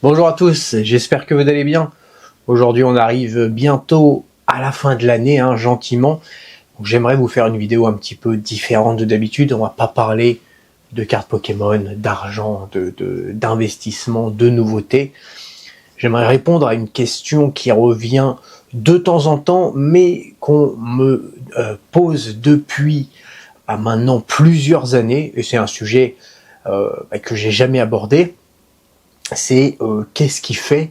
Bonjour à tous, j'espère que vous allez bien. Aujourd'hui on arrive bientôt à la fin de l'année, gentiment. J'aimerais vous faire une vidéo un petit peu différente de d'habitude. On va pas parler de cartes Pokémon, d'argent, d'investissement, de nouveautés. J'aimerais répondre à une question qui revient de temps en temps, mais qu'on me pose depuis à maintenant plusieurs années, et c'est un sujet que j'ai jamais abordé. C'est qu'est-ce qui fait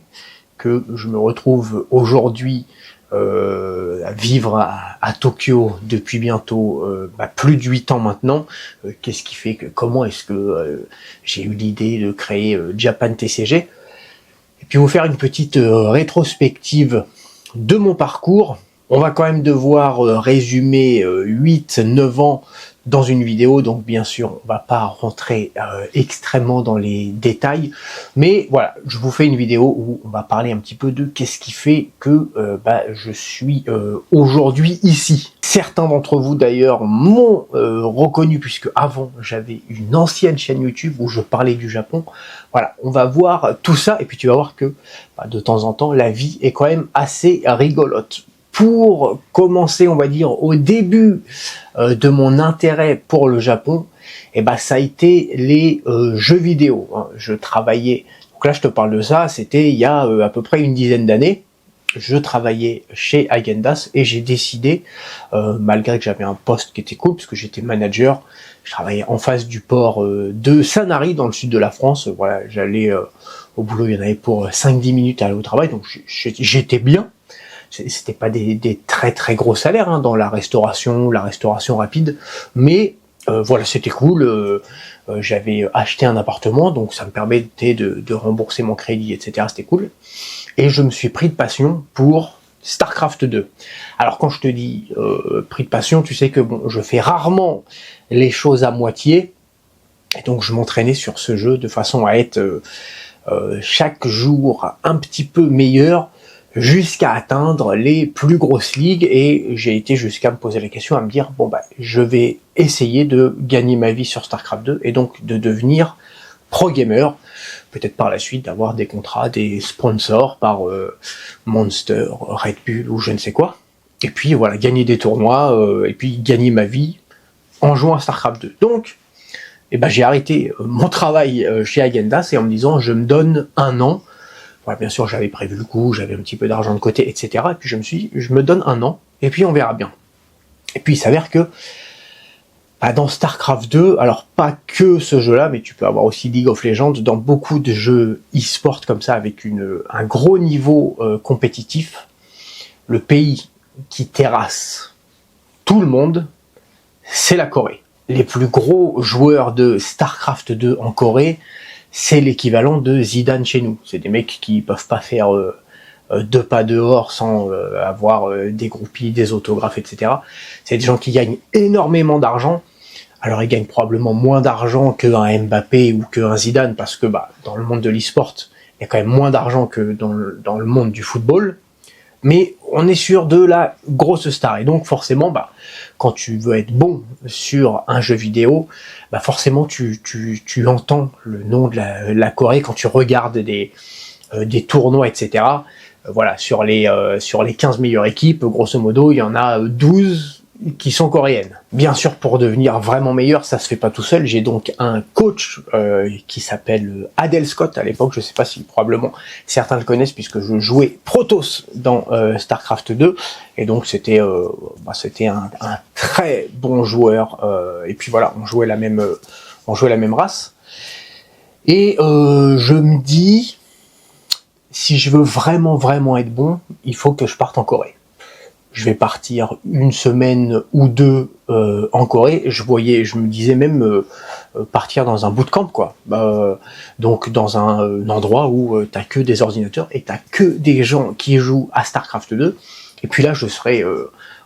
que je me retrouve aujourd'hui à vivre à Tokyo depuis bientôt plus de 8 ans maintenant. Qu'est-ce qui fait que, comment est-ce que j'ai eu l'idée de créer Japan TCG, et puis vous faire une petite rétrospective de mon parcours. On va quand même devoir résumer 8-9 ans dans une vidéo, donc bien sûr on va pas rentrer extrêmement dans les détails, mais voilà, je vous fais une vidéo où on va parler un petit peu de qu'est-ce qui fait que je suis aujourd'hui ici. Certains d'entre vous d'ailleurs m'ont reconnu, puisque avant j'avais une ancienne chaîne YouTube où je parlais du Japon. Voilà, on va voir tout ça, et puis tu vas voir que de temps en temps la vie est quand même assez rigolote. Pour commencer, on va dire, au début de mon intérêt pour le Japon, ça a été les jeux vidéo. Je travaillais, donc là je te parle de ça, c'était il y a à peu près une dizaine d'années. Je travaillais chez Häagen-Dazs et j'ai décidé, malgré que j'avais un poste qui était cool, puisque j'étais manager, je travaillais en face du port de Sanary, dans le sud de la France. Voilà, j'allais au boulot, il y en avait pour 5-10 minutes à aller au travail, donc j'étais bien. C'était pas des très très gros salaires dans la restauration rapide, mais voilà, c'était cool. J'avais acheté un appartement, donc ça me permettait de rembourser mon crédit, etc. C'était cool. Et je me suis pris de passion pour StarCraft 2. Alors quand je te dis pris de passion, tu sais que bon, je fais rarement les choses à moitié, et donc je m'entraînais sur ce jeu de façon à être chaque jour un petit peu meilleur, jusqu'à atteindre les plus grosses ligues. Et j'ai été jusqu'à me poser la question, à me dire bon je vais essayer de gagner ma vie sur StarCraft 2 et donc de devenir pro gamer, peut-être par la suite d'avoir des contrats, des sponsors par Monster, Red Bull ou je ne sais quoi, et puis voilà, gagner des tournois et puis gagner ma vie en jouant à StarCraft 2. Donc j'ai arrêté mon travail chez Häagen-Dazs et en me disant je me donne un an. Voilà, bien sûr, j'avais prévu le coup, j'avais un petit peu d'argent de côté, etc. Et puis je me suis dit, je me donne un an, et puis on verra bien. Et puis il s'avère que dans StarCraft 2, alors pas que ce jeu-là, mais tu peux avoir aussi League of Legends, dans beaucoup de jeux e-sport comme ça, avec un gros niveau compétitif, le pays qui terrasse tout le monde, c'est la Corée. Les plus gros joueurs de StarCraft 2 en Corée, c'est l'équivalent de Zidane chez nous. C'est des mecs qui peuvent pas faire 2 pas dehors sans avoir des groupies, des autographes, etc. C'est des gens qui gagnent énormément d'argent. Alors ils gagnent probablement moins d'argent qu'un Mbappé ou qu'un Zidane, parce que dans le monde de l'e-sport, il y a quand même moins d'argent que dans le monde du football. Mais on est sur de la grosse star, et donc forcément quand tu veux être bon sur un jeu vidéo, forcément tu entends le nom de la Corée quand tu regardes des tournois, etc. Voilà, sur les 15 meilleures équipes, grosso modo, il y en a 12 qui sont coréennes. Bien sûr, pour devenir vraiment meilleur, ça se fait pas tout seul. J'ai donc un coach qui s'appelle Adel Scott à l'époque. Je sais pas si probablement certains le connaissent, puisque je jouais Protoss dans StarCraft 2, et donc c'était un très bon joueur. Et puis voilà, on jouait la même race. Et je me dis, si je veux vraiment être bon, il faut que je parte en Corée. Je vais partir une semaine ou deux en Corée. Je me disais même partir dans un bootcamp, quoi. Donc dans un endroit où t'as que des ordinateurs et t'as que des gens qui jouent à StarCraft 2. Et puis là, je serai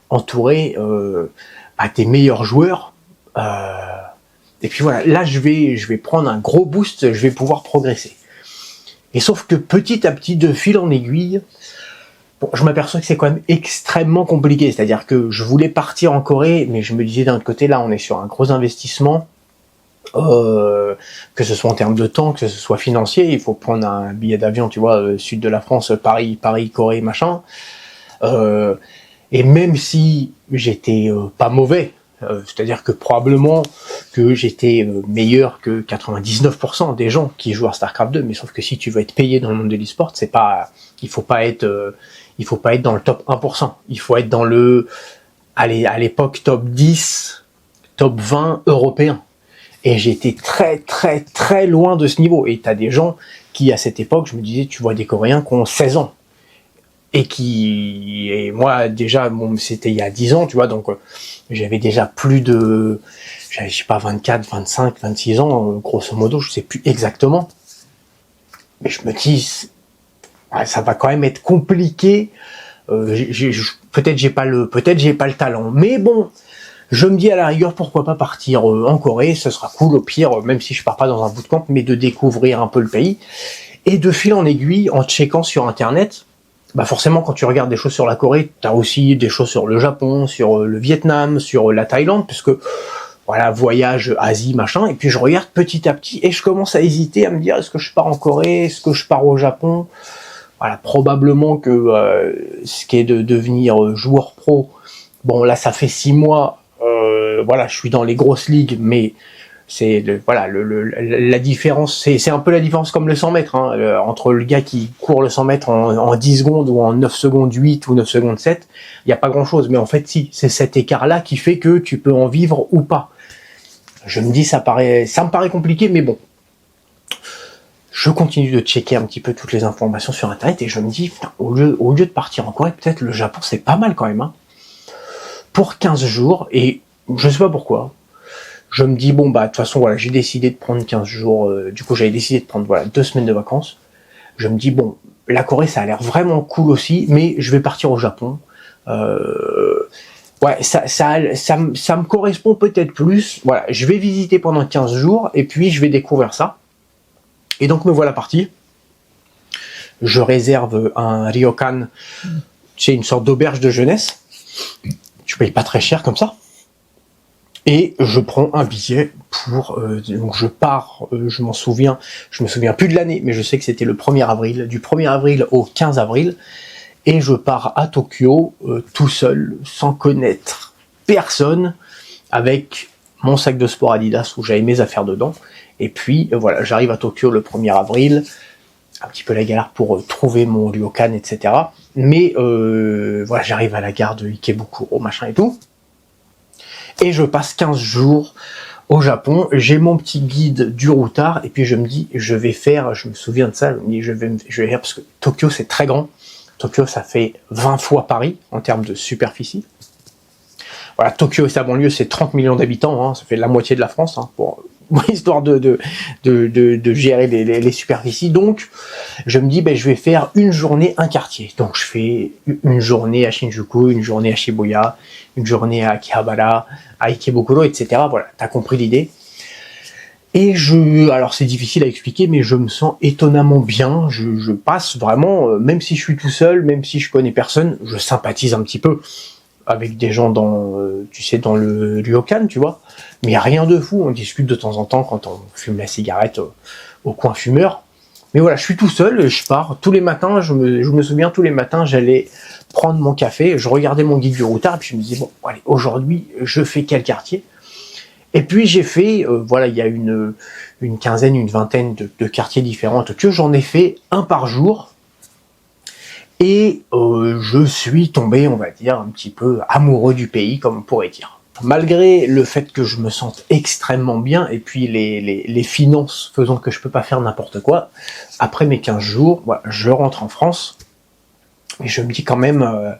entouré des meilleurs joueurs. Et puis voilà, là je vais prendre un gros boost, je vais pouvoir progresser. Et sauf que petit à petit, de fil en aiguille, je m'aperçois que c'est quand même extrêmement compliqué. C'est-à-dire que je voulais partir en Corée, mais je me disais d'un autre côté, là on est sur un gros investissement. que ce soit en termes de temps, que ce soit financier. Il faut prendre un billet d'avion, tu vois, sud de la France, Paris, Corée, machin. Et même si j'étais pas mauvais, c'est-à-dire que probablement que j'étais meilleur que 99% des gens qui jouent à StarCraft 2, mais sauf que si tu veux être payé dans le monde de l'e-sport, c'est pas, il faut pas être dans le top 1%. Il faut être dans le, allez, à l'époque top 10, top 20 européen. Et j'étais très très très loin de ce niveau. Et t'as des gens qui, à cette époque, je me disais, tu vois des Coréens qui ont 16 ans. Et moi, déjà, bon, c'était il y a 10 ans, tu vois, donc j'avais déjà j'avais, je sais pas, 24, 25, 26 ans, grosso modo, je sais plus exactement. Mais je me dis, ça va quand même être compliqué. Peut-être j'ai pas le talent. Mais bon, je me dis à la rigueur, pourquoi pas partir en Corée, ce sera cool au pire, même si je pars pas dans un bootcamp, mais de découvrir un peu le pays. Et de fil en aiguille, en checkant sur internet, bah forcément quand tu regardes des choses sur la Corée, tu as aussi des choses sur le Japon, sur le Vietnam, sur la Thaïlande, puisque voilà, voyage Asie, machin, et puis je regarde petit à petit, et je commence à hésiter, à me dire, est-ce que je pars en Corée, est-ce que je pars au Japon? Voilà, probablement que ce qui est de devenir joueur pro, bon là ça fait 6 mois, voilà, je suis dans les grosses ligues, mais c'est voilà, la différence, c'est un peu la différence comme le 100 mètres, hein, entre le gars qui court le 100 mètres en 10 secondes ou en 9 secondes 8 ou 9 secondes 7, il n'y a pas grand chose, mais en fait si, c'est cet écart-là qui fait que tu peux en vivre ou pas. Je me dis, ça me paraît compliqué, mais bon. Je continue de checker un petit peu toutes les informations sur internet et je me dis, putain, au lieu de partir en Corée, peut-être le Japon c'est pas mal quand même, hein. Pour 15 jours, et je sais pas pourquoi, je me dis, bon bah de toute façon voilà, j'ai décidé de prendre 15 jours, du coup j'avais décidé de prendre voilà 2 semaines de vacances. Je me dis, bon, la Corée ça a l'air vraiment cool aussi, mais je vais partir au Japon. Ouais, ça me correspond peut-être plus. Voilà, je vais visiter pendant 15 jours et puis je vais découvrir ça. Et donc me voilà parti. Je réserve un ryokan, c'est une sorte d'auberge de jeunesse. Tu payes pas très cher comme ça. Et je prends un billet pour... donc je pars, je me souviens plus de l'année, mais je sais que c'était le 1er avril, du 1er avril au 15 avril. Et je pars à Tokyo tout seul, sans connaître personne, avec mon sac de sport Adidas où j'avais mes affaires dedans. Et puis voilà, j'arrive à Tokyo le 1er avril, un petit peu la galère pour trouver mon ryokan, etc. Mais voilà, j'arrive à la gare de Ikebukuro, machin et tout. Et je passe 15 jours au Japon, j'ai mon petit guide du routard, et puis je me dis, je me souviens de ça, je me dis, je vais faire, parce que Tokyo c'est très grand. Tokyo, ça fait 20 fois Paris en termes de superficie. Voilà, Tokyo et sa banlieue, c'est 30 millions d'habitants, hein, ça fait la moitié de la France, hein, pour histoire de gérer les superficies. Donc, je me dis, ben, je vais faire une journée, un quartier. Donc, je fais une journée à Shinjuku, une journée à Shibuya, une journée à Akihabara, à Ikebukuro, etc. Voilà, t'as compris l'idée. Et alors c'est difficile à expliquer, mais je me sens étonnamment bien. Je passe vraiment, même si je suis tout seul, même si je connais personne, je sympathise un petit peu avec des gens dans le ryokan, tu vois. Mais il n'y a rien de fou, on discute de temps en temps quand on fume la cigarette au coin fumeur. Mais voilà, je suis tout seul, je pars tous les matins, je me souviens, tous les matins, j'allais prendre mon café, je regardais mon guide du routard, et puis je me disais, bon, allez, aujourd'hui, je fais quel quartier ? Et puis j'ai fait, voilà, il y a une quinzaine, une vingtaine de quartiers différents à Tokyo, j'en ai fait un par jour. Et je suis tombé, on va dire, un petit peu amoureux du pays, comme on pourrait dire. Malgré le fait que je me sente extrêmement bien, et puis les finances faisant que je peux pas faire n'importe quoi, après mes 15 jours, voilà, je rentre en France, et je me dis quand même...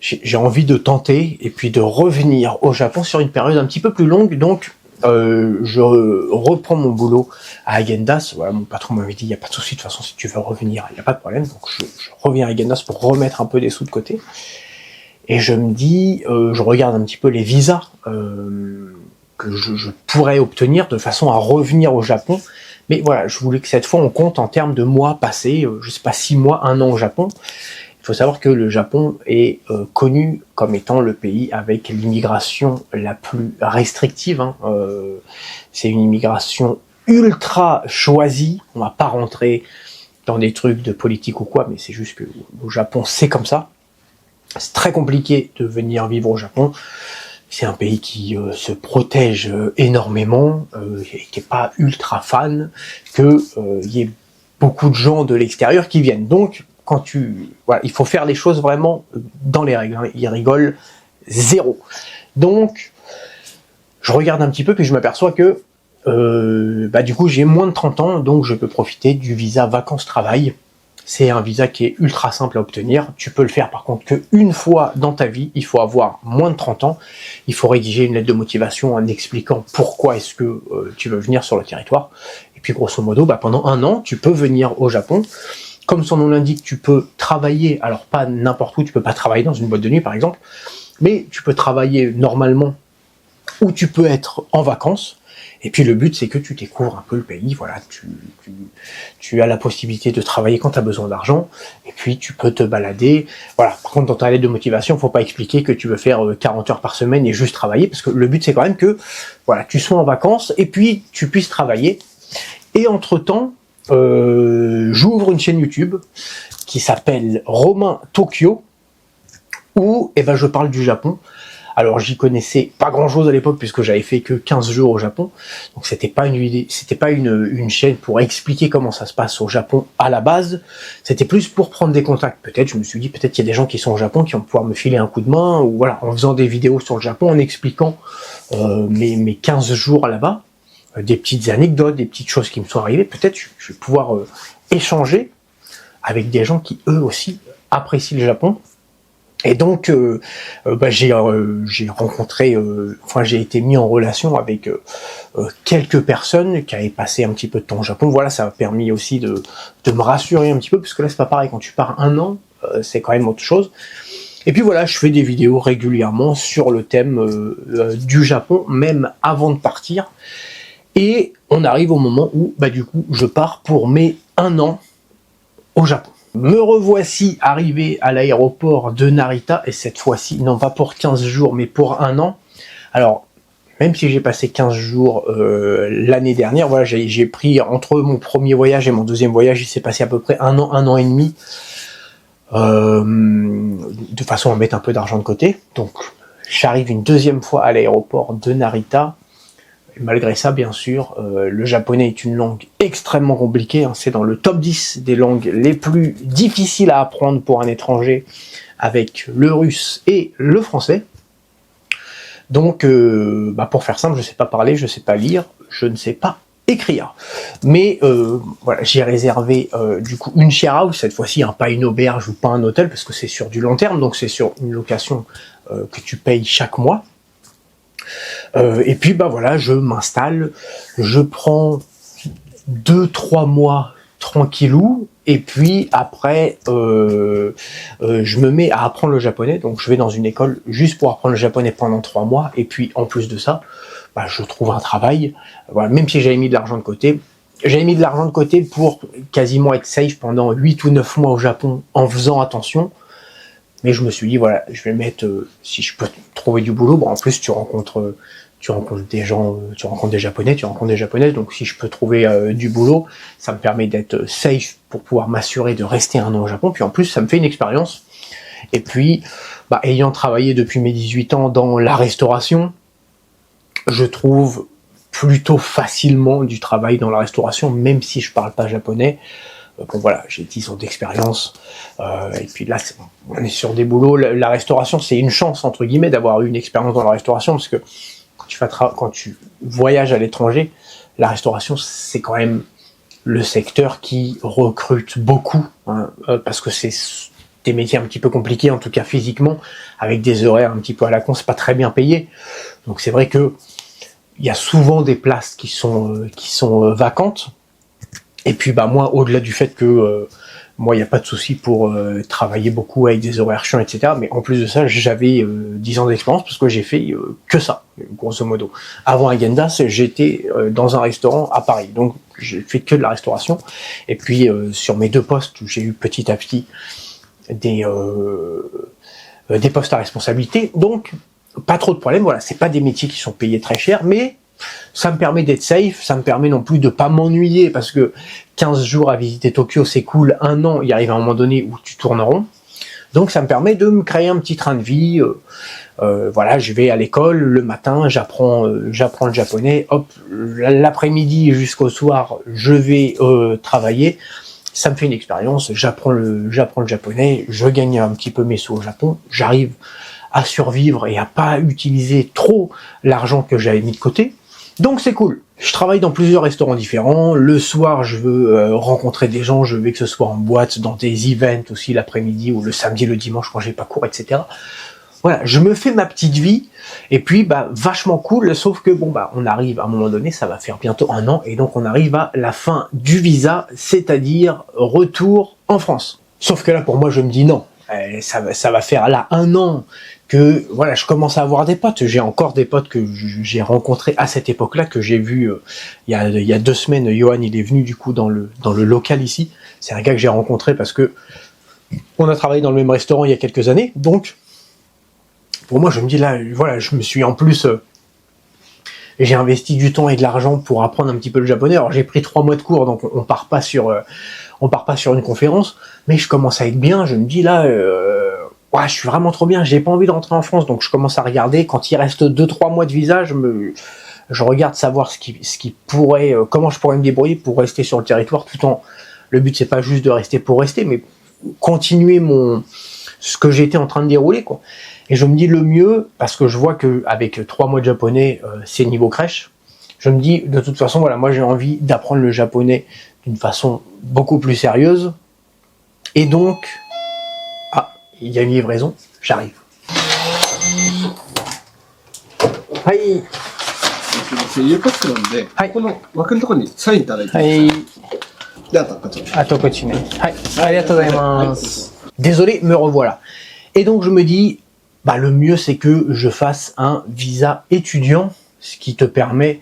j'ai envie de tenter et puis de revenir au Japon sur une période un petit peu plus longue, donc je reprends mon boulot à Häagen-Dazs. Voilà, mon patron m'avait dit, il n'y a pas de souci, de toute façon si tu veux revenir, il n'y a pas de problème, donc je reviens à Häagen-Dazs pour remettre un peu des sous de côté, et je me dis, je regarde un petit peu les visas que je pourrais obtenir de façon à revenir au Japon, mais voilà, je voulais que cette fois on compte en termes de mois passés, je sais pas, 6 mois, 1 an au Japon. Il faut savoir que le Japon est connu comme étant le pays avec l'immigration la plus restrictive. C'est une immigration ultra choisie. On va pas rentrer dans des trucs de politique ou quoi, mais c'est juste que au Japon, c'est comme ça. C'est très compliqué de venir vivre au Japon. C'est un pays qui se protège énormément, et qui est pas ultra fan que y ait beaucoup de gens de l'extérieur qui viennent. Donc, voilà, il faut faire les choses vraiment dans les règles. Ils rigolent zéro. Donc, je regarde un petit peu, puis je m'aperçois que du coup, j'ai moins de 30 ans, donc je peux profiter du visa vacances-travail. C'est un visa qui est ultra simple à obtenir. Tu peux le faire par contre qu'une fois dans ta vie. Il faut avoir moins de 30 ans. Il faut rédiger une lettre de motivation en expliquant pourquoi est-ce que tu veux venir sur le territoire. Et puis grosso modo, pendant 1 an, tu peux venir au Japon. Comme son nom l'indique, tu peux travailler, alors pas n'importe où, tu peux pas travailler dans une boîte de nuit par exemple, mais tu peux travailler normalement ou tu peux être en vacances. Et puis le but, c'est que tu découvres un peu le pays, voilà, tu as la possibilité de travailler quand tu as besoin d'argent, et puis tu peux te balader. Voilà. Par contre, dans ta lettre de motivation, faut pas expliquer que tu veux faire 40 heures par semaine et juste travailler, parce que le but, c'est quand même que voilà, tu sois en vacances, et puis tu puisses travailler. Et entre-temps, j'ouvre une chaîne YouTube qui s'appelle Romain Tokyo, où je parle du Japon. Alors j'y connaissais pas grand chose à l'époque puisque j'avais fait que 15 jours au Japon, donc c'était pas une chaîne pour expliquer comment ça se passe au Japon à la base, c'était plus pour prendre des contacts. Peut-être, je me suis dit, peut-être qu'il y a des gens qui sont au Japon qui vont pouvoir me filer un coup de main, ou voilà, en faisant des vidéos sur le Japon, en expliquant mes 15 jours là-bas, des petites anecdotes, des petites choses qui me sont arrivées. Peut-être je vais pouvoir échanger avec des gens qui eux aussi apprécient le Japon. Et donc, j'ai rencontré, j'ai été mis en relation avec quelques personnes qui avaient passé un petit peu de temps au Japon. Voilà, ça m'a permis aussi de me rassurer un petit peu, parce que là, c'est pas pareil. Quand tu pars 1 an, c'est quand même autre chose. Et puis voilà, je fais des vidéos régulièrement sur le thème du Japon, même avant de partir. Et on arrive au moment où, du coup, je pars pour mes 1 an au Japon. Me revoici arrivé à l'aéroport de Narita, et cette fois-ci, non pas pour 15 jours, mais pour 1 an. Alors, même si j'ai passé 15 jours l'année dernière, voilà, j'ai pris, entre mon premier voyage et mon deuxième voyage, il s'est passé à peu près 1 an et demi, de façon à mettre un peu d'argent de côté. Donc, j'arrive une deuxième fois à l'aéroport de Narita. Malgré ça, bien sûr, le japonais est une langue extrêmement compliquée. C'est dans le top 10 des langues les plus difficiles à apprendre pour un étranger, avec le russe et le français. Donc, pour faire simple, je ne sais pas parler, je ne sais pas lire, je ne sais pas écrire. Mais voilà, j'ai réservé du coup une share house, cette fois-ci, pas une auberge ou pas un hôtel, parce que c'est sur du long terme, donc c'est sur une location que tu payes chaque mois. Et puis voilà, je m'installe, je prends 2-3 mois tranquillou, et puis après je me mets à apprendre le japonais. Donc je vais dans une école juste pour apprendre le japonais pendant 3 mois, et puis en plus de ça, je trouve un travail. Voilà, même si j'avais mis de l'argent de côté, pour quasiment être safe pendant 8 ou 9 mois au Japon, en faisant attention. Mais je me suis dit, voilà, je vais mettre, si je peux trouver du boulot, en plus tu rencontres des gens, tu rencontres des Japonais, tu rencontres des Japonaises, donc si je peux trouver du boulot, ça me permet d'être safe pour pouvoir m'assurer de rester 1 an au Japon, puis en plus ça me fait une expérience. Et puis, ayant travaillé depuis mes 18 ans dans la restauration, je trouve plutôt facilement du travail dans la restauration, même si je parle pas japonais. Bon voilà, j'ai 10 ans d'expérience, et puis là, on est sur des boulots. La restauration, c'est une chance, entre guillemets, d'avoir eu une expérience dans la restauration, parce que quand tu voyages à l'étranger, la restauration, c'est quand même le secteur qui recrute beaucoup, parce que c'est des métiers un petit peu compliqués, en tout cas physiquement, avec des horaires un petit peu à la con, c'est pas très bien payé. Donc c'est vrai que il y a souvent des places qui sont vacantes. Et puis moi, au-delà du fait que moi, il n'y a pas de souci pour travailler beaucoup avec des horaires chiants, etc. Mais en plus de ça, j'avais 10 ans d'expérience, parce que j'ai fait que ça, grosso modo. Avant Agendas, j'étais dans un restaurant à Paris, donc j'ai fait que de la restauration. Et puis sur mes 2 postes, j'ai eu petit à petit des postes à responsabilité, donc pas trop de problèmes. Voilà, c'est pas des métiers qui sont payés très cher, mais ça me permet d'être safe, ça me permet non plus de pas m'ennuyer, parce que 15 jours à visiter Tokyo c'est cool, un an il arrive à un moment donné où tu tournes rond. Donc ça me permet de me créer un petit train de vie. Voilà, je vais à l'école le matin, j'apprends le japonais, hop, l'après-midi jusqu'au soir je vais travailler. Ça me fait une expérience, j'apprends le japonais, je gagne un petit peu mes sous au Japon, j'arrive à survivre et à pas utiliser trop l'argent que j'avais mis de côté. Donc c'est cool. Je travaille dans plusieurs restaurants différents. Le soir, je veux rencontrer des gens. Je veux que ce soit en boîte, dans des events aussi l'après-midi ou le samedi, le dimanche quand j'ai pas cours, etc. Voilà, je me fais ma petite vie. Et puis, bah, vachement cool. Sauf que bon, bah, on arrive à un moment donné, ça va faire bientôt un an, et donc on arrive à la fin du visa, c'est-à-dire retour en France. Sauf que là, pour moi, je me dis non. Ça va faire là un an que voilà, je commence à avoir des potes. J'ai encore des potes que j'ai rencontrés à cette époque-là, que j'ai vu il y a 2 semaines. Johan, il est venu du coup dans le local ici. C'est un gars que j'ai rencontré parce que on a travaillé dans le même restaurant il y a quelques années. Donc pour moi, je me dis là, voilà, je me suis en plus j'ai investi du temps et de l'argent pour apprendre un petit peu le japonais. Alors j'ai pris 3 mois de cours, donc on part pas sur une conférence, mais je commence à être bien. Je me dis là, ouais, je suis vraiment trop bien. J'ai pas envie de rentrer en France, donc je commence à regarder. Quand il reste 2-3 mois de visa, je regarde savoir ce qui pourrait, comment je pourrais me débrouiller pour rester sur le territoire, tout en. Le but c'est pas juste de rester pour rester, mais continuer ce que j'étais en train de dérouler, quoi. Et je me dis le mieux, parce que je vois que avec 3 mois de japonais, c'est niveau crèche. Je me dis de toute façon, voilà, moi j'ai envie d'apprendre le japonais d'une façon beaucoup plus sérieuse. Et donc, ah, il y a une livraison, j'arrive. Hi. ゆうパックなんで、はいこの枠のところにサインいただいてます。はい。で、あとこちら。あとこっちね。はい。ありがとうございます。Désolé, me revoilà. Et donc je me dis, bah le mieux c'est que je fasse un visa étudiant, ce qui te permet,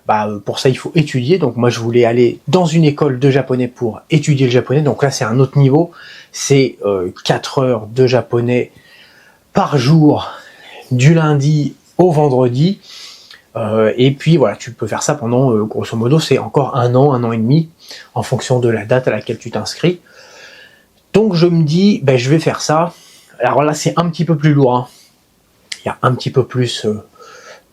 bah pour ça il faut étudier. Donc moi je voulais aller dans une école de japonais pour étudier le japonais. Donc là c'est un autre niveau, c'est 4 heures de japonais par jour, du lundi au vendredi. Et puis voilà, tu peux faire ça pendant, grosso modo, c'est encore un an et demi, en fonction de la date à laquelle tu t'inscris. Donc je me dis, ben, je vais faire ça. Alors là, c'est un petit peu plus lourd. Hein. Il y a un petit peu plus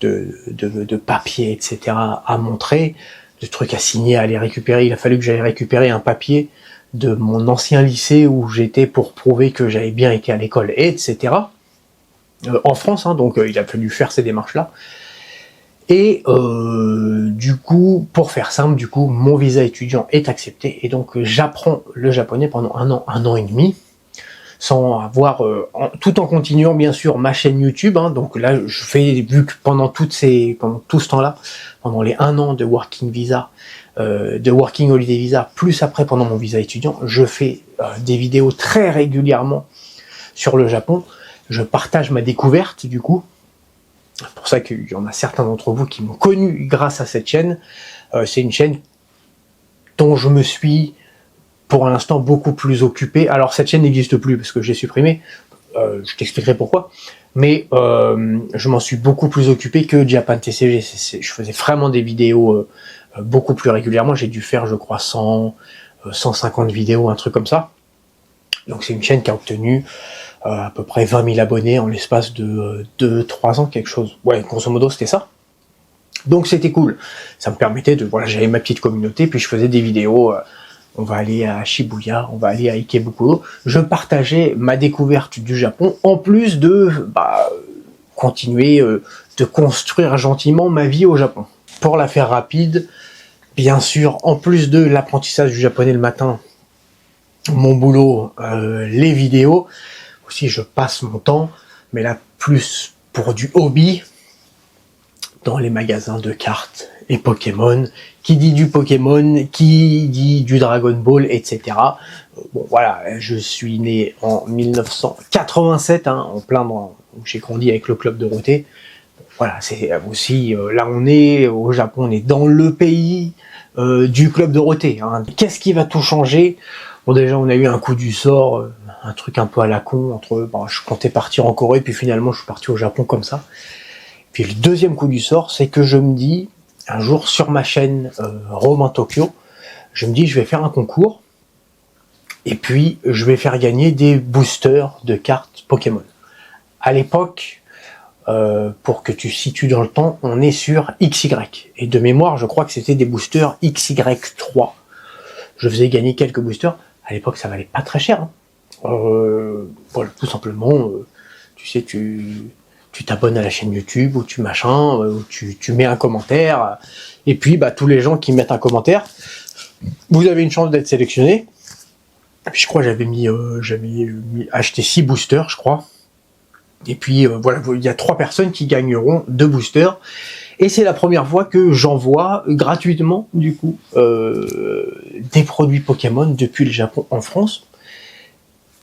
de papier, etc. à montrer, de trucs à signer, à aller récupérer. Il a fallu que j'aille récupérer un papier de mon ancien lycée où j'étais pour prouver que j'avais bien été à l'école, etc. En France, hein, donc il a fallu faire ces démarches-là. Et du coup, pour faire simple, du coup, mon visa étudiant est accepté et donc j'apprends le japonais pendant un an et demi, sans avoir, tout en continuant bien sûr ma chaîne YouTube. Hein, donc là, je fais, vu que pendant tout ce temps-là, pendant les 1 an de working visa, de working holiday visa, plus après pendant mon visa étudiant, je fais des vidéos très régulièrement sur le Japon. Je partage ma découverte du coup. C'est pour ça qu'il y en a certains d'entre vous qui m'ont connu grâce à cette chaîne. C'est une chaîne dont je me suis, pour l'instant, beaucoup plus occupé. Alors cette chaîne n'existe plus parce que j'ai supprimé. Je t'expliquerai pourquoi. Mais je m'en suis beaucoup plus occupé que Japan TCG. Je faisais vraiment des vidéos beaucoup plus régulièrement. J'ai dû faire, je crois, 150 vidéos, un truc comme ça. Donc c'est une chaîne qui a obtenu à peu près 20 000 abonnés en l'espace de 2-3 ans, quelque chose. Ouais, grosso modo, c'était ça. Donc c'était cool. Ça me permettait de, voilà, j'avais ma petite communauté, puis je faisais des vidéos. On va aller à Shibuya, on va aller à Ikebukuro. Je partageais ma découverte du Japon, en plus de continuer de construire gentiment ma vie au Japon. Pour la faire rapide, bien sûr, en plus de l'apprentissage du japonais le matin, mon boulot, les vidéos, aussi je passe mon temps, mais là plus pour du hobby, dans les magasins de cartes et Pokémon. Qui dit du Pokémon, qui dit du Dragon Ball, etc. Bon voilà, je suis né en 1987, hein, en plein où j'ai grandi avec le club Dorothée. Voilà, c'est aussi, là on est au Japon, on est dans le pays du club Dorothée. Hein. Qu'est-ce qui va tout changer? Bon déjà on a eu un coup du sort un truc un peu à la con entre, bon, je comptais partir en Corée, puis finalement je suis parti au Japon comme ça. Puis le deuxième coup du sort, c'est que je me dis, un jour sur ma chaîne Rome en Tokyo, je me dis je vais faire un concours, et puis je vais faire gagner des boosters de cartes Pokémon. À l'époque, pour que tu situes dans le temps, on est sur XY. Et de mémoire, je crois que c'était des boosters XY3. Je faisais gagner quelques boosters. À l'époque, ça valait pas très cher. Hein. Voilà, tout simplement, tu sais, tu t'abonnes à la chaîne YouTube, ou tu machin, ou tu mets un commentaire. Et puis, bah, tous les gens qui mettent un commentaire, vous avez une chance d'être sélectionné. Je crois que j'avais acheté 6 boosters, je crois. Et puis voilà, il y a 3 personnes qui gagneront 2 boosters. Et c'est la première fois que j'envoie gratuitement, du coup, des produits Pokémon depuis le Japon en France.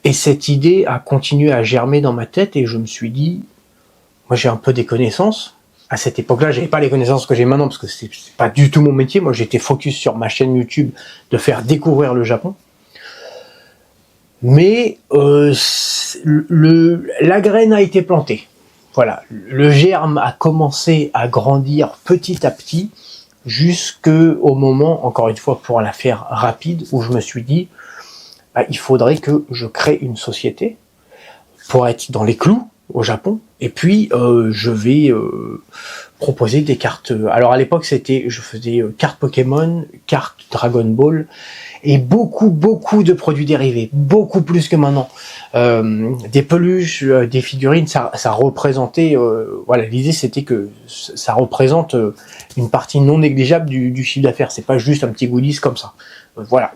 Et cette idée a continué à germer dans ma tête et je me suis dit, moi j'ai un peu des connaissances. À cette époque-là, j'avais pas les connaissances que j'ai maintenant parce que c'est pas du tout mon métier. Moi j'étais focus sur ma chaîne YouTube de faire découvrir le Japon. Mais la graine a été plantée. Voilà, le germe a commencé à grandir petit à petit jusqu'au moment, encore une fois pour la faire rapide, où je me suis dit, bah, il faudrait que je crée une société pour être dans les clous au Japon, et puis je vais proposer des cartes. Alors à l'époque je faisais cartes Pokémon, cartes Dragon Ball, et beaucoup de produits dérivés, beaucoup plus que maintenant. Des peluches, des figurines, ça représentait, voilà, l'idée c'était que ça représente une partie non négligeable du chiffre d'affaires. C'est pas juste un petit goodies comme ça. Voilà,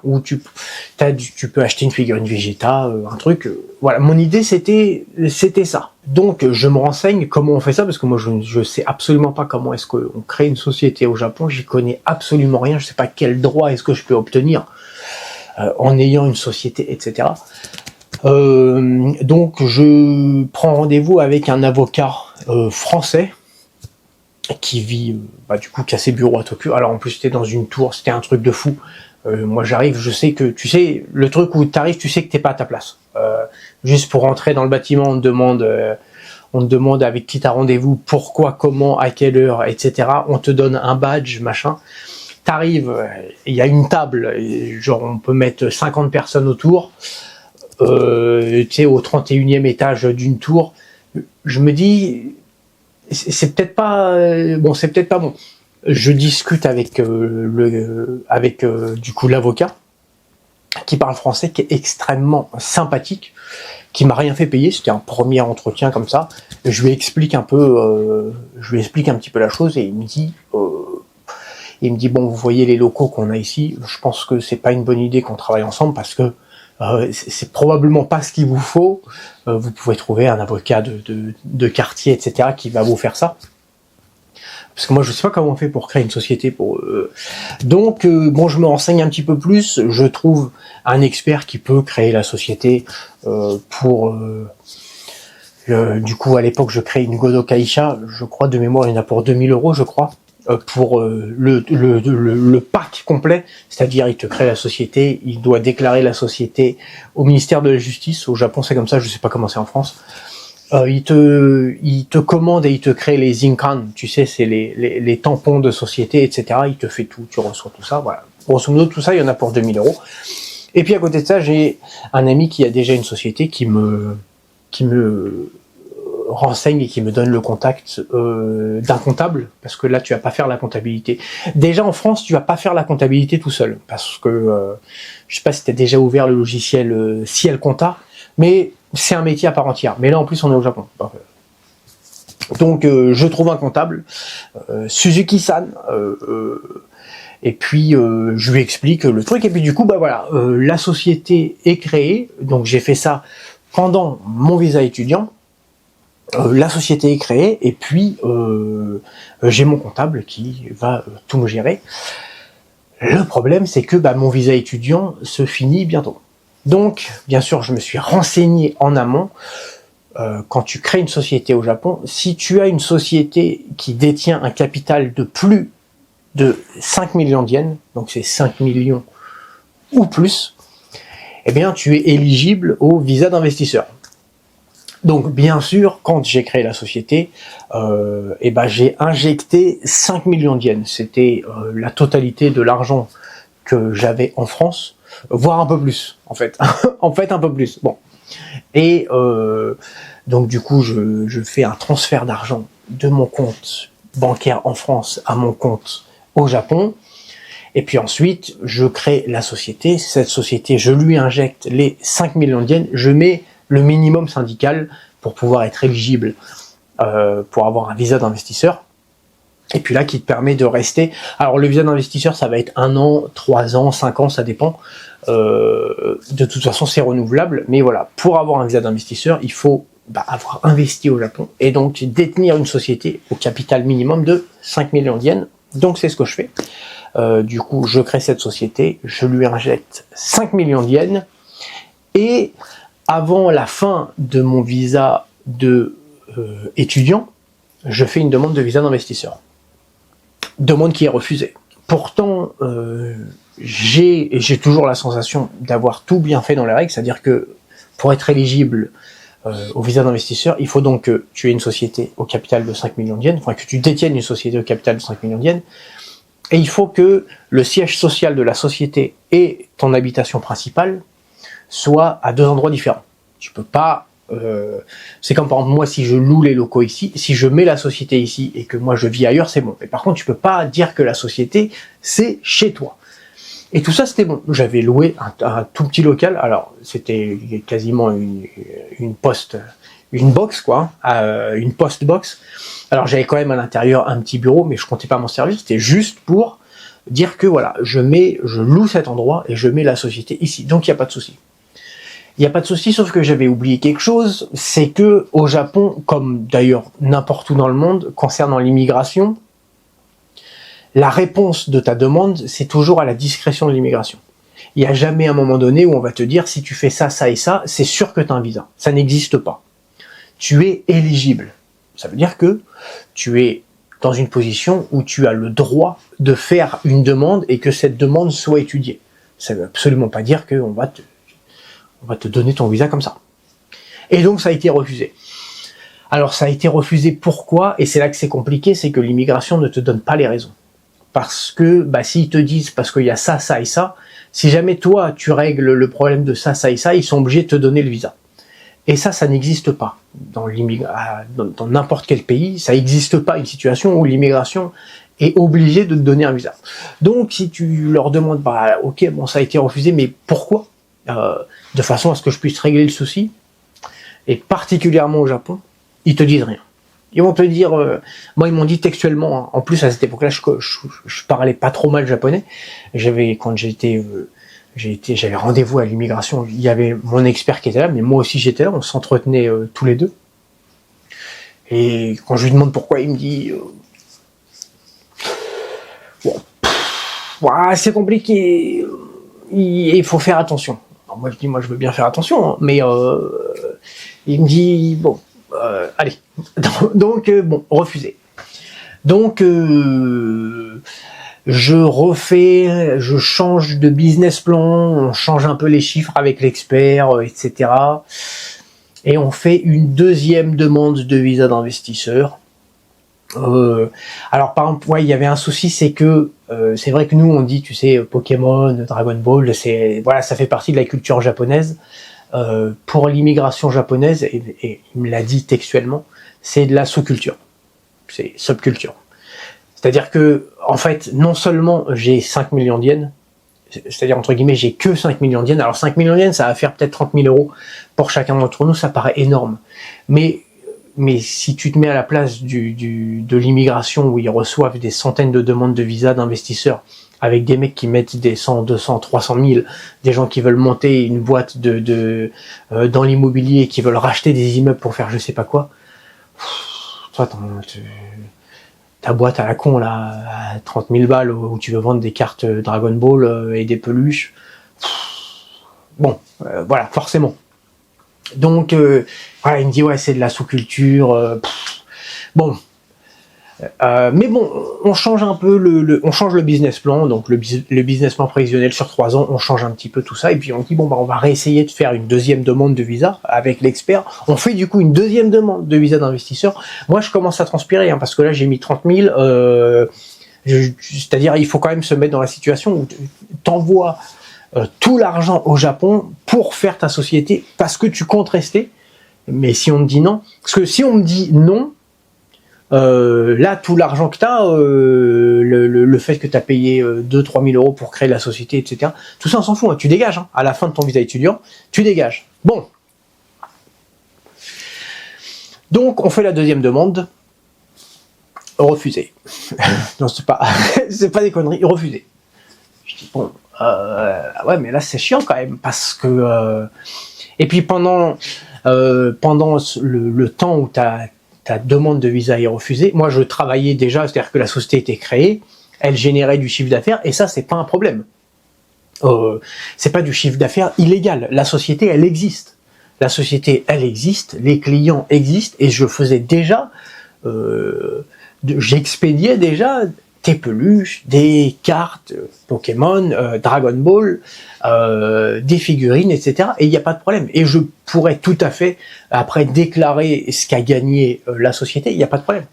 où tu peux acheter une figurine Vegeta, un truc. Voilà, mon idée c'était ça. Donc je me renseigne comment on fait ça parce que moi je sais absolument pas comment est-ce qu'on crée une société au Japon. J'y connais absolument rien. Je sais pas quel droit est-ce que je peux obtenir en ayant une société, etc. Donc je prends rendez-vous avec un avocat français qui vit, du coup, qui a ses bureaux à Tokyo. Alors en plus c'était dans une tour, c'était un truc de fou. Moi j'arrive, je sais que, tu sais, le truc où t'arrives, tu sais que t'es pas à ta place. Juste pour rentrer dans le bâtiment, on te demande avec qui t'as rendez-vous, pourquoi, comment, à quelle heure, etc. On te donne un badge, machin. T'arrives, il y a une table, genre on peut mettre 50 personnes autour. Tu sais, au 31e étage d'une tour. Je me dis, c'est peut-être pas bon. Je discute avec du coup l'avocat qui parle français, qui est extrêmement sympathique, qui m'a rien fait payer. C'était un premier entretien comme ça. Je lui explique un petit peu la chose et il me dit bon, vous voyez les locaux qu'on a ici. Je pense que c'est pas une bonne idée qu'on travaille ensemble parce que c'est probablement pas ce qu'il vous faut. Vous pouvez trouver un avocat de quartier, etc., qui va vous faire ça. Parce que moi, je sais pas comment on fait pour créer une société. Donc, bon, je me renseigne un petit peu plus. Je trouve un expert qui peut créer la société du coup, à l'époque, je crée une Godo Kaisha. Je crois, de mémoire, il y en a pour 2000 €, je crois. Pour le pack complet, c'est-à-dire il te crée la société, il doit déclarer la société au ministère de la Justice. Au Japon c'est comme ça, je sais pas comment c'est en France. Il te commande et il te crée les Zinkan, tu sais, c'est les tampons de société, etc. Il te fait tout, tu reçois tout ça, voilà. Grosso modo, tout ça, il y en a pour 2000 €. Et puis à côté de ça, j'ai un ami qui a déjà une société qui me renseigne et qui me donne le contact d'un comptable, parce que là tu vas pas faire la comptabilité. Déjà en France tu vas pas faire la comptabilité tout seul, parce que je sais pas si tu as déjà ouvert le logiciel Ciel Compta, mais c'est un métier à part entière. Mais là en plus on est au Japon. Donc je trouve un comptable, Suzuki-san, et puis je lui explique le truc, et puis du coup la société est créée. Donc j'ai fait ça pendant mon visa étudiant. La société est créée et puis j'ai mon comptable qui va tout me gérer. Le problème c'est que mon visa étudiant se finit bientôt. Donc bien sûr je me suis renseigné en amont. Quand tu crées une société au Japon, si tu as une société qui détient un capital de plus de 5 millions d'yens, donc c'est 5 millions ou plus, eh bien tu es éligible au visa d'investisseur. Donc bien sûr, quand j'ai créé la société, j'ai injecté 5 millions de yens. C'était la totalité de l'argent que j'avais en France, voire un peu plus, en fait. En fait, un peu plus. Bon. Et donc du coup, je fais un transfert d'argent de mon compte bancaire en France à mon compte au Japon. Et puis ensuite, je crée la société. Cette société, je lui injecte les 5 millions de yens. Je mets le minimum syndical pour pouvoir être éligible, pour avoir un visa d'investisseur. Et puis là, qui te permet de rester. Alors le visa d'investisseur, ça va être 1 an, 3 ans, 5 ans, ça dépend. De toute façon, c'est renouvelable. Mais voilà, pour avoir un visa d'investisseur, il faut avoir investi au Japon et donc détenir une société au capital minimum de 5 millions de yens. Donc c'est ce que je fais. Du coup, je crée cette société, je lui injecte 5 millions de yens et avant la fin de mon visa de étudiant, je fais une demande de visa d'investisseur. Demande qui est refusée. Pourtant, j'ai toujours la sensation d'avoir tout bien fait dans les règles, c'est-à-dire que pour être éligible au visa d'investisseur, il faut donc que tu aies une société au capital de 5 millions de yens, enfin que tu détiennes une société au capital de 5 millions de yens, et il faut que le siège social de la société et ton habitation principale soient à 2 endroits différents. Tu peux pas... c'est comme par exemple moi, si je loue les locaux ici, si je mets la société ici et que moi je vis ailleurs, c'est bon. Mais par contre, tu peux pas dire que la société, c'est chez toi. Et tout ça, c'était bon. J'avais loué un tout petit local. Alors, c'était quasiment une box, quoi. Une post box. Alors, j'avais quand même à l'intérieur un petit bureau, mais je comptais pas m'en servir. C'était juste pour dire que voilà, je loue cet endroit et je mets la société ici. Donc, il n'y a pas de souci. Il n'y a pas de souci, sauf que j'avais oublié quelque chose. C'est que au Japon, comme d'ailleurs n'importe où dans le monde, concernant l'immigration, la réponse de ta demande, c'est toujours à la discrétion de l'immigration. Il n'y a jamais un moment donné où on va te dire si tu fais ça, ça et ça, c'est sûr que tu as un visa. Ça n'existe pas. Tu es éligible. Ça veut dire que tu es dans une position où tu as le droit de faire une demande et que cette demande soit étudiée. Ça ne veut absolument pas dire qu'on va te donner ton visa comme ça. Et donc ça a été refusé. Alors ça a été refusé pourquoi? Et c'est là que c'est compliqué, c'est que l'immigration ne te donne pas les raisons. Parce que s'ils te disent parce qu'il y a ça, ça et ça, si jamais toi tu règles le problème de ça, ça et ça, ils sont obligés de te donner le visa. Et ça n'existe pas. Dans n'importe quel pays, ça n'existe pas une situation où l'immigration est obligée de te donner un visa. Donc si tu leur demandes, ok, bon ça a été refusé, mais pourquoi? De façon à ce que je puisse régler le souci, et particulièrement au Japon, ils te disent rien. Ils vont te dire, moi ils m'ont dit textuellement, hein, en plus à cette époque-là, je parlais pas trop mal japonais. Quand j'avais rendez-vous à l'immigration, il y avait mon expert qui était là, mais moi aussi j'étais là, on s'entretenait tous les deux. Et quand je lui demande pourquoi, il me dit, c'est compliqué, il faut faire attention. Alors moi je dis, moi je veux bien faire attention, hein, mais il me dit, bon, allez. Donc, bon, refusé. Donc, je change de business plan, on change un peu les chiffres avec l'expert, etc. Et on fait une deuxième demande de visa d'investisseur. Alors, par exemple, il y avait un souci, c'est que c'est vrai que nous, on dit, tu sais, Pokémon, Dragon Ball, ça fait partie de la culture japonaise. Pour l'immigration japonaise, et il me l'a dit textuellement, c'est de la sous-culture, c'est subculture. C'est-à-dire que, en fait, non seulement j'ai 5 millions de yens, c'est-à-dire, entre guillemets, j'ai que 5 millions de yens. Alors 5 millions de yens, ça va faire peut-être 30 000 euros pour chacun d'entre nous, ça paraît énorme. Mais si tu te mets à la place de l'immigration où ils reçoivent des centaines de demandes de visa d'investisseurs, avec des mecs qui mettent des 100, 200, 300 000, des gens qui veulent monter une boîte dans l'immobilier, qui veulent racheter des immeubles pour faire je sais pas quoi. Toi, ta boîte à la con, là, à 30 000 balles, où tu veux vendre des cartes Dragon Ball et des peluches. Bon, voilà, forcément. Donc, il me dit, ouais, c'est de la sous-culture. Bon. Mais bon, on change un peu on change le business plan, donc le business plan prévisionnel sur 3 ans, on change un petit peu tout ça, et puis on dit bon bah on va réessayer de faire une deuxième demande de visa avec l'expert. On fait du coup une deuxième demande de visa d'investisseur. Moi je commence à transpirer, hein, parce que là j'ai mis 30 000, c'est-à-dire il faut quand même se mettre dans la situation où t'envoies tout l'argent au Japon pour faire ta société, parce que tu comptes rester. Mais si on me dit non, parce que si on me dit non, là, tout l'argent que tu as, le fait que tu as payé 2-3 000 euros pour créer la société, etc., tout ça, on s'en fout. Hein. Tu dégages. Hein. À la fin de ton visa étudiant, tu dégages. Bon. Donc, on fait la deuxième demande. Refusé. Non, c'est pas des conneries. Refusé. Je dis, bon, ouais, mais là, c'est chiant quand même, parce que... Et puis, pendant le temps où ta demande de visa est refusée, moi je travaillais déjà, c'est-à-dire que la société était créée, elle générait du chiffre d'affaires, et ça c'est pas un problème. C'est pas du chiffre d'affaires illégal, la société elle existe. La société elle existe, les clients existent, et je faisais déjà, j'expédiais déjà des peluches, des cartes Pokémon, Dragon Ball, des figurines, etc. Et il n'y a pas de problème. Et je pourrais tout à fait, après, déclarer ce qu'a gagné la société, il n'y a pas de problème.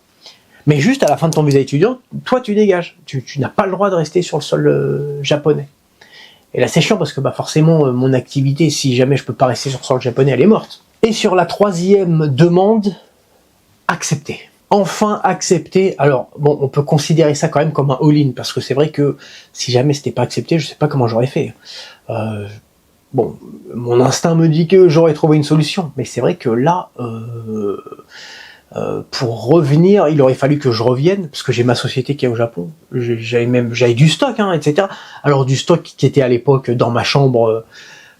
Mais juste à la fin de ton visa étudiant, toi tu dégages. Tu n'as pas le droit de rester sur le sol japonais. Et là c'est chiant parce que bah, forcément, mon activité, si jamais je peux pas rester sur le sol japonais, elle est morte. Et sur la troisième demande, acceptée. Enfin accepté. Alors bon, on peut considérer ça quand même comme un all-in, parce que c'est vrai que si jamais c'était pas accepté, je sais pas comment j'aurais fait. Bon, mon instinct me dit que j'aurais trouvé une solution, mais c'est vrai que là, pour revenir, il aurait fallu que je revienne, parce que j'ai ma société qui est au Japon. J'avais du stock, hein, etc. Alors du stock qui était à l'époque dans ma chambre.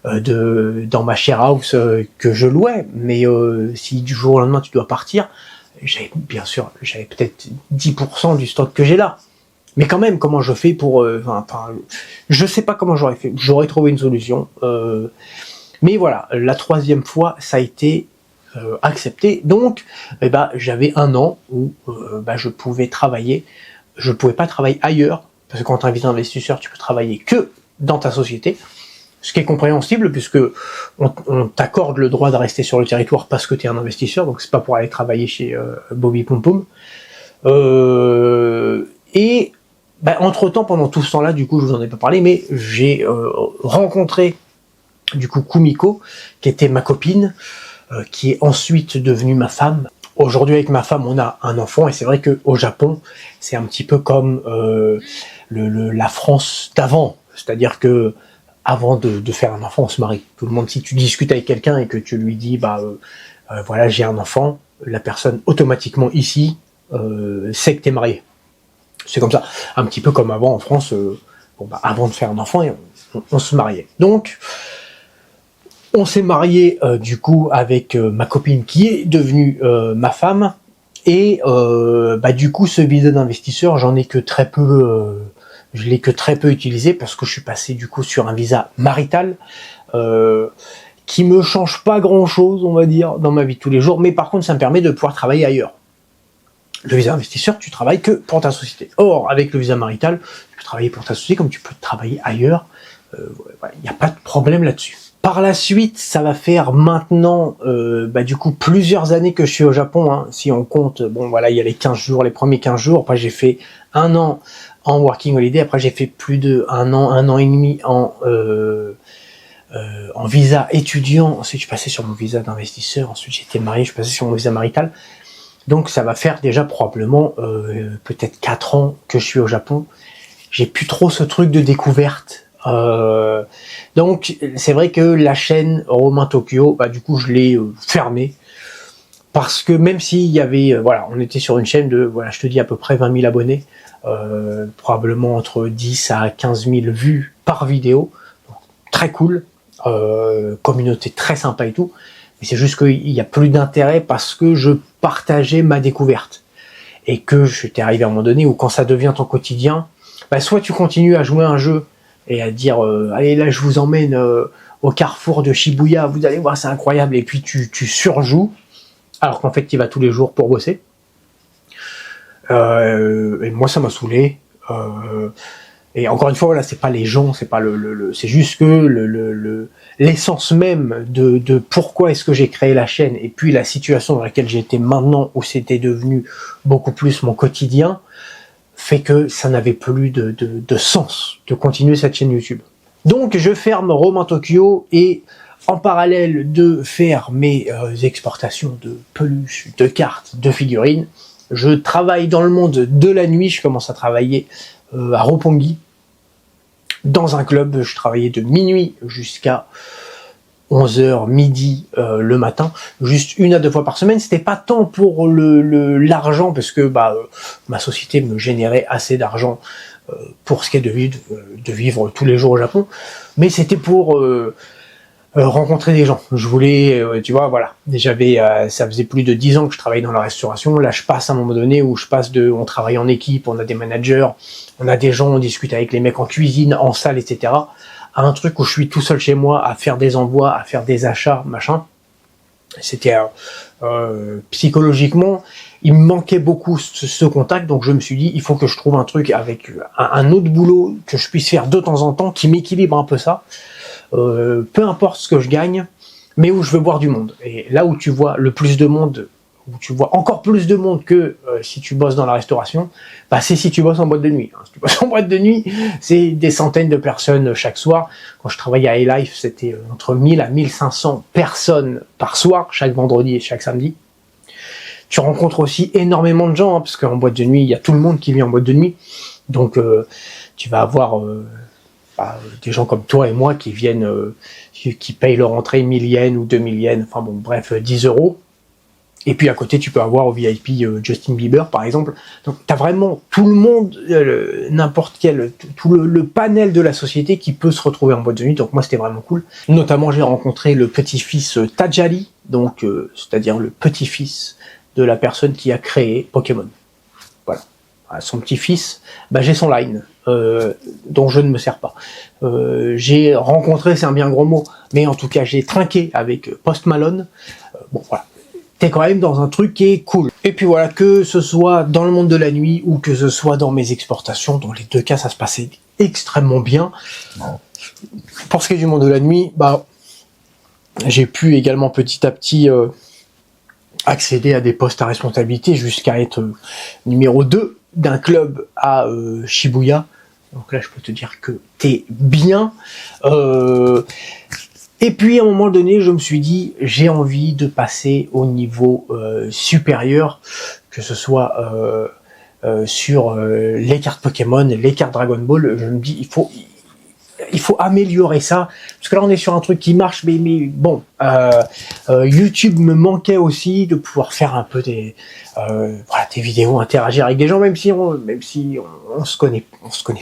Dans ma share house que je louais, mais si du jour au lendemain tu dois partir, j'avais peut-être 10% du stock que j'ai là. Mais quand même, comment je fais pour... je sais pas comment j'aurais fait. J'aurais trouvé une solution. Mais voilà, la troisième fois, ça a été accepté. Donc, j'avais un an où je pouvais travailler. Je pouvais pas travailler ailleurs, parce que quand tu es un investisseur, tu peux travailler que dans ta société. Ce qui est compréhensible, puisque on t'accorde le droit de rester sur le territoire parce que tu es un investisseur, donc c'est pas pour aller travailler chez Bobby Pom Pom. Et entre-temps, pendant tout ce temps-là, du coup, je vous en ai pas parlé, mais j'ai rencontré du coup Kumiko, qui était ma copine, qui est ensuite devenue ma femme. Aujourd'hui, avec ma femme, on a un enfant, et c'est vrai qu'au Japon, c'est un petit peu comme la France d'avant, c'est-à-dire que avant de faire un enfant, on se marie. Tout le monde, si tu discutes avec quelqu'un et que tu lui dis, voilà, j'ai un enfant, la personne automatiquement ici sait que t'es marié. C'est comme ça, un petit peu comme avant en France. Avant de faire un enfant, on se mariait. Donc, on s'est marié du coup avec ma copine qui est devenue ma femme. Et du coup, ce visa d'investisseur, j'en ai que très peu. Je l'ai que très peu utilisé parce que je suis passé du coup sur un visa marital qui me change pas grand chose, on va dire, dans ma vie de tous les jours, mais par contre ça me permet de pouvoir travailler ailleurs. Le visa investisseur, tu travailles que pour ta société. Or, avec le visa marital, tu peux travailler pour ta société comme tu peux travailler ailleurs. Il n'y a pas de problème là-dessus. Par la suite, ça va faire maintenant du coup plusieurs années que je suis au Japon. Hein. Si on compte, il y a les 15 jours, les premiers 15 jours. Après, j'ai fait un an en working holiday. Après, j'ai fait plus de un an et demi en visa étudiant. Ensuite, je suis passé sur mon visa d'investisseur. Ensuite, j'étais marié, je suis passé sur mon visa marital. Donc, ça va faire déjà probablement peut-être 4 ans que je suis au Japon. J'ai plus trop ce truc de découverte. Donc, c'est vrai que la chaîne Romain Tokyo, du coup, je l'ai fermée. Parce que même s'il y avait, on était sur une chaîne de, je te dis à peu près 20 000 abonnés, probablement entre 10 à 15 000 vues par vidéo, donc, très cool, communauté très sympa et tout, mais c'est juste qu'il n'y a plus d'intérêt parce que je partageais ma découverte, et que j'étais arrivé à un moment donné où quand ça devient ton quotidien, soit tu continues à jouer un jeu et à dire, allez là je vous emmène au carrefour de Shibuya, vous allez voir c'est incroyable, et puis tu surjoues, alors qu'en fait tu y vas tous les jours pour bosser. Et moi, ça m'a saoulé. Et encore une fois, voilà, c'est pas les gens, c'est pas c'est juste que l'essence même de pourquoi est-ce que j'ai créé la chaîne, et puis la situation dans laquelle j'étais maintenant, où c'était devenu beaucoup plus mon quotidien, fait que ça n'avait plus de sens de continuer cette chaîne YouTube. Donc je ferme Romain Tokyo, et en parallèle de faire mes exportations de peluches, de cartes, de figurines, je travaille dans le monde de la nuit. Je commence à travailler à Roppongi, dans un club. Je travaillais de minuit jusqu'à 11h, midi le matin, juste 1 à 2 fois par semaine. C'était pas tant pour l'argent, parce que ma société me générait assez d'argent pour ce qui est de vivre tous les jours au Japon, mais c'était pour rencontrer des gens. Je voulais, tu vois, voilà. Ça faisait plus de 10 ans que je travaillais dans la restauration. Là, je passe à un moment donné où on travaille en équipe, on a des managers, on a des gens, on discute avec les mecs en cuisine, en salle, etc. À un truc où je suis tout seul chez moi à faire des envois, à faire des achats, machin. C'était psychologiquement, il me manquait beaucoup ce contact, donc je me suis dit, il faut que je trouve un truc avec un autre boulot que je puisse faire de temps en temps, qui m'équilibre un peu ça. Peu importe ce que je gagne, mais où je veux voir du monde. Et là où tu vois le plus de monde, où tu vois encore plus de monde que si tu bosses dans la restauration, c'est si tu bosses en boîte de nuit. Si tu bosses en boîte de nuit, c'est des centaines de personnes chaque soir. Quand je travaillais à A-Life, c'était entre 1000 à 1500 personnes par soir, chaque vendredi et chaque samedi. Tu rencontres aussi énormément de gens, parce qu'en boîte de nuit, il y a tout le monde qui vit en boîte de nuit. Donc tu vas avoir des gens comme toi et moi qui viennent, qui payent leur entrée 1000 yens ou 2000 yens, enfin bon, bref, 10 €. Et puis à côté, tu peux avoir au VIP Justin Bieber, par exemple. Donc tu as vraiment tout le monde, n'importe quel, tout le panel de la société qui peut se retrouver en boîte de nuit. Donc moi, c'était vraiment cool. Notamment, j'ai rencontré le petit-fils Tajali, donc c'est-à-dire le petit-fils de la personne qui a créé Pokémon. Voilà. Son petit-fils, j'ai son line, dont je ne me sers pas. J'ai rencontré, c'est un bien gros mot, mais en tout cas, j'ai trinqué avec Post Malone. Bon, voilà. T'es quand même dans un truc qui est cool. Et puis voilà, que ce soit dans le monde de la nuit ou que ce soit dans mes exportations, dans les deux cas, ça se passait extrêmement bien. Pour ce qui est du monde de la nuit, j'ai pu également petit à petit accéder à des postes à responsabilité jusqu'à être numéro 2 d'un club à Shibuya. Donc là, je peux te dire que t'es bien. Et puis à un moment donné, je me suis dit, j'ai envie de passer au niveau supérieur, que ce soit sur les cartes Pokémon, les cartes Dragon Ball. Je me dis, il faut améliorer ça, parce que là on est sur un truc qui marche, mais bon, YouTube me manquait aussi de pouvoir faire un peu des vidéos, interagir avec des gens, même si on se connaît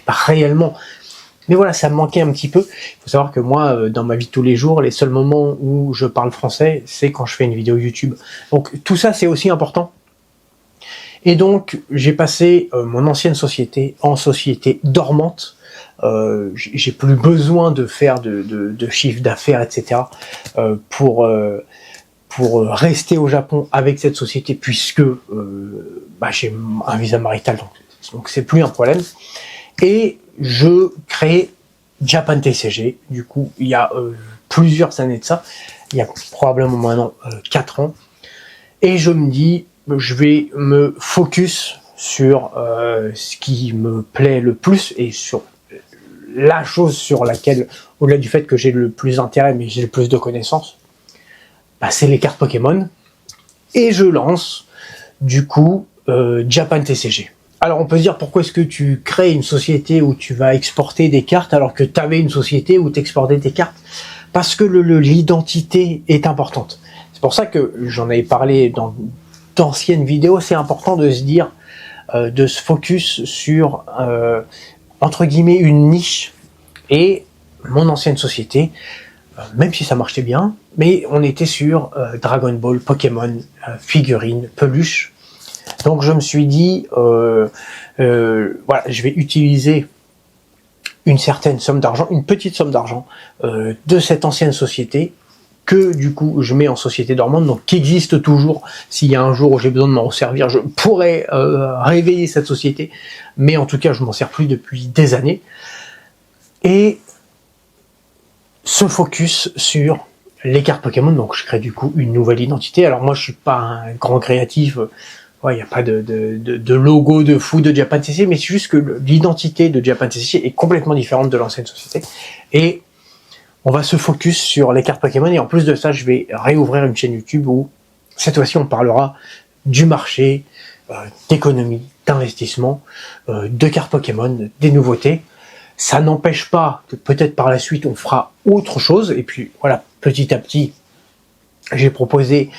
pas réellement. Mais voilà, ça me manquait un petit peu. Il faut savoir que moi, dans ma vie de tous les jours, les seuls moments où je parle français, c'est quand je fais une vidéo YouTube. Donc tout ça, c'est aussi important. Et donc, j'ai passé mon ancienne société en société dormante. J'ai plus besoin de faire de chiffre d'affaires, etc. Pour rester au Japon avec cette société, puisque j'ai un visa marital, donc c'est plus un problème. Et je crée Japan TCG, du coup, il y a plusieurs années de ça, il y a probablement maintenant 4 ans, et je me dis, je vais me focus sur ce qui me plaît le plus, et sur la chose sur laquelle, au-delà du fait que j'ai le plus d'intérêt, mais j'ai le plus de connaissances, c'est les cartes Pokémon, et je lance, du coup, Japan TCG. Alors on peut se dire, pourquoi est-ce que tu crées une société où tu vas exporter des cartes alors que tu avais une société où tu exportais tes cartes? Parce que l'identité est importante. C'est pour ça que j'en avais parlé dans d'anciennes vidéos, c'est important de se dire, de se focus sur, entre guillemets, une niche. Et mon ancienne société, même si ça marchait bien, mais on était sur Dragon Ball, Pokémon, figurines, peluches. Donc je me suis dit, voilà, je vais utiliser une certaine somme d'argent, une petite somme d'argent de cette ancienne société que du coup je mets en société dormante, donc qui existe toujours. S'il y a un jour où j'ai besoin de m'en servir, je pourrais réveiller cette société, mais en tout cas je m'en sers plus depuis des années. Et se focus sur les cartes Pokémon, donc je crée du coup une nouvelle identité. Alors moi je suis pas un grand créatif, il n'y a pas de logo de fou de Japan TCG, mais c'est juste que l'identité de Japan TCG est complètement différente de l'ancienne société. Et on va se focus sur les cartes Pokémon, et en plus de ça, je vais réouvrir une chaîne YouTube où, cette fois-ci, on parlera du marché, d'économie, d'investissement, de cartes Pokémon, des nouveautés. Ça n'empêche pas que peut-être par la suite, on fera autre chose, et puis voilà, petit à petit, j'ai proposé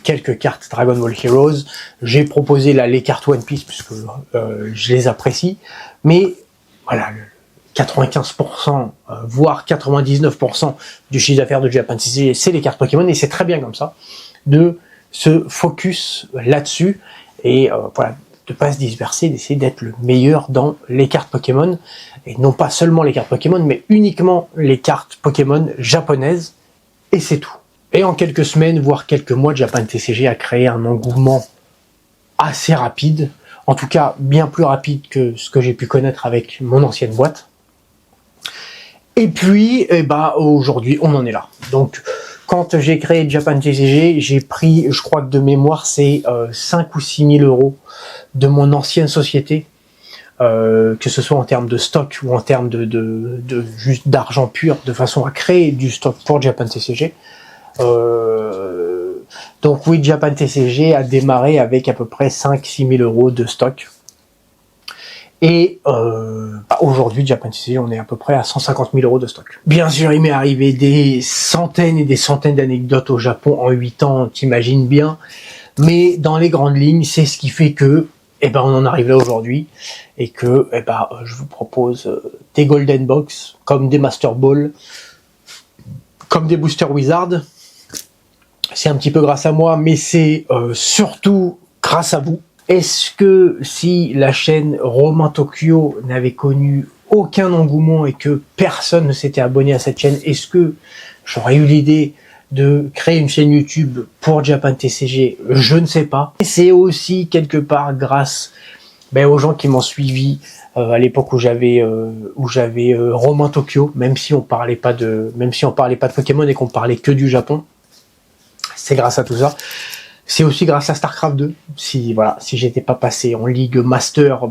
quelques cartes Dragon Ball Heroes, j'ai proposé les cartes One Piece, puisque je les apprécie, mais voilà, 95%, voire 99% du chiffre d'affaires de Japan TCG, c'est les cartes Pokémon, et c'est très bien comme ça, de se focus là-dessus, et voilà, de pas se disperser, d'essayer d'être le meilleur dans les cartes Pokémon, et non pas seulement les cartes Pokémon, mais uniquement les cartes Pokémon japonaises, et c'est tout. Et en quelques semaines, voire quelques mois, Japan TCG a créé un engouement assez rapide, en tout cas bien plus rapide que ce que j'ai pu connaître avec mon ancienne boîte. Et puis, aujourd'hui, on en est là. Donc, quand j'ai créé Japan TCG, j'ai pris, je crois que de mémoire, c'est 5 ou 6 000 euros de mon ancienne société, que ce soit en termes de stock ou en termes juste d'argent pur, de façon à créer du stock pour Japan TCG. Donc oui, Japan TCG a démarré avec à peu près 5-6 000 euros de stock. Et aujourd'hui, Japan TCG, on est à peu près à 150 000 euros de stock. Bien sûr, il m'est arrivé des centaines et des centaines d'anecdotes au Japon en 8 ans, t'imagines bien. Mais dans les grandes lignes, c'est ce qui fait que on en arrive là aujourd'hui. Et que je vous propose des Golden Box, comme des Master Ball, comme des Booster Wizard. C'est un petit peu grâce à moi, mais c'est surtout grâce à vous. Est-ce que si la chaîne Romain Tokyo n'avait connu aucun engouement et que personne ne s'était abonné à cette chaîne, est-ce que j'aurais eu l'idée de créer une chaîne YouTube pour Japan TCG? Je ne sais pas. Et c'est aussi quelque part grâce aux gens qui m'ont suivi à l'époque où j'avais Romain Tokyo, même si on parlait pas de Pokémon et qu'on parlait que du Japon. C'est grâce à tout ça. C'est aussi grâce à StarCraft 2. Si j'étais pas passé en Ligue Master,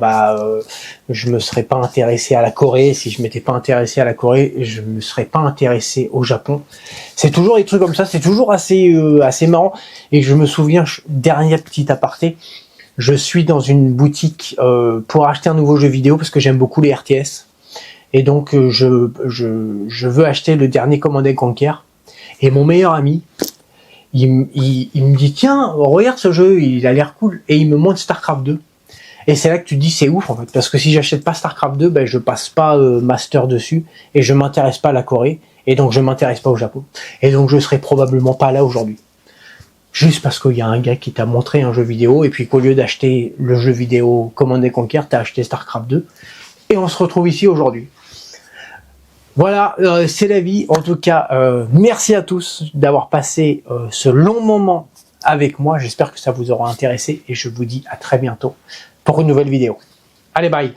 je me serais pas intéressé à la Corée. Si je m'étais pas intéressé à la Corée, je me serais pas intéressé au Japon. C'est toujours des trucs comme ça. C'est toujours assez marrant. Et je me souviens, dernier petit aparté, je suis dans une boutique pour acheter un nouveau jeu vidéo parce que j'aime beaucoup les RTS. Et donc je veux acheter le dernier Command & Conquer. Et mon meilleur ami, il me dit tiens, regarde ce jeu, il a l'air cool, et il me montre StarCraft 2. Et c'est là que tu te dis c'est ouf en fait, parce que si j'achète pas StarCraft 2, je passe pas Master dessus, et je m'intéresse pas à la Corée, et donc je m'intéresse pas au Japon, et donc je serai probablement pas là aujourd'hui. Juste parce qu'il y a un gars qui t'a montré un jeu vidéo, et puis qu'au lieu d'acheter le jeu vidéo Command & Conquer, t'as acheté StarCraft 2, et on se retrouve ici aujourd'hui. Voilà, c'est la vie. En tout cas, merci à tous d'avoir passé ce long moment avec moi. J'espère que ça vous aura intéressé et je vous dis à très bientôt pour une nouvelle vidéo. Allez, bye!